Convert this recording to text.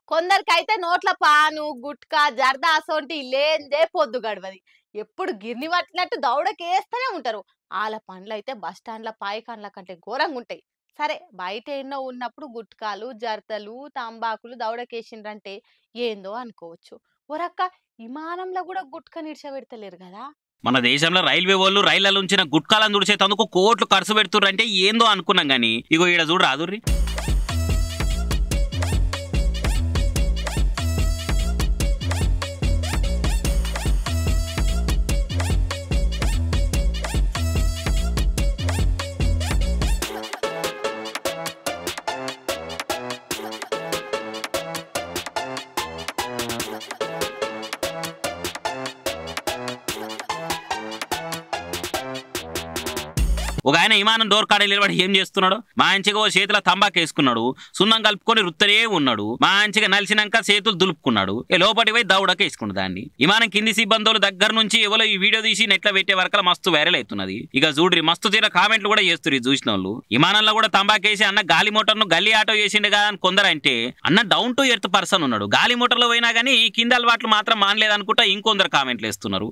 కొందరికైతే నోట్ల పాను, గుట్కా, జర్దా అసోంటియి లేనిదే పొద్దు గడవది. ఎప్పుడు గిర్ని పట్టినట్టు దవడకేస్తనే ఉంటారు. ఆళ్ళ పనులైతే బస్ స్టాండ్‌ల పాయిఖాన్ల కంటే ఘోరంగుంటాయి. సరే బయట ఎన్నో ఉన్నప్పుడు గుట్కాలు, జర్దలు, తంబాకులు దవడకేసిండ్రంటే ఏందో అనుకోవచ్చు. ఓరక్క విమానంలో గూడా గుట్కా నిడిచబెడతలేరు గదా! మన దేశంలో రైల్వే వాళ్ళు రైళ్లలో ఉంచిన గుట్కాలను తుడిచేందుకు కోట్లు ఖర్చు పెడుతుర్రంటే ఏందో అనుకున్నాం గానీ ఇగో ఈడ చూడు రాదుర్రి. ఒక ఆయన విమానం డోర్ కాడ నిలబడి ఏం చేస్తున్నాడు, మంచిగా ఓ చేతిలో తంబాకు వేసుకున్నాడు, సున్నం కలుపుకొని రుత్తనే ఉన్నాడు, మంచిగా నలిసినాక చేతులు దులుపుకున్నాడు, లోపటి పోయి దౌడక వేసుకున్నాడు దాన్ని. విమానం కింది సిబ్బందులు దగ్గర నుంచి ఎవరో ఈ వీడియో తీసి నెట్లో పెట్టే వరకు మస్తు వైరల్ అవుతున్నది. ఇక చూడ్రి మస్తు తీర కామెంట్లు కూడా చేస్తున్నారు చూసిన వాళ్ళు. విమానంలో కూడా తంబాకేసి అన్న గాలి మోటార్ ను గల్లీ ఆటో చేసిండు కదా అని కొందరు అంటే, అన్న డౌన్ టు ఎర్త్ పర్సన్ ఉన్నాడు, గాలి మోటార్ లో పోయినా గానీ కింద అలవాట్లు మాత్రం మానలేదనుకుంటా ఇంకొందరు కామెంట్లు వేస్తున్నారు.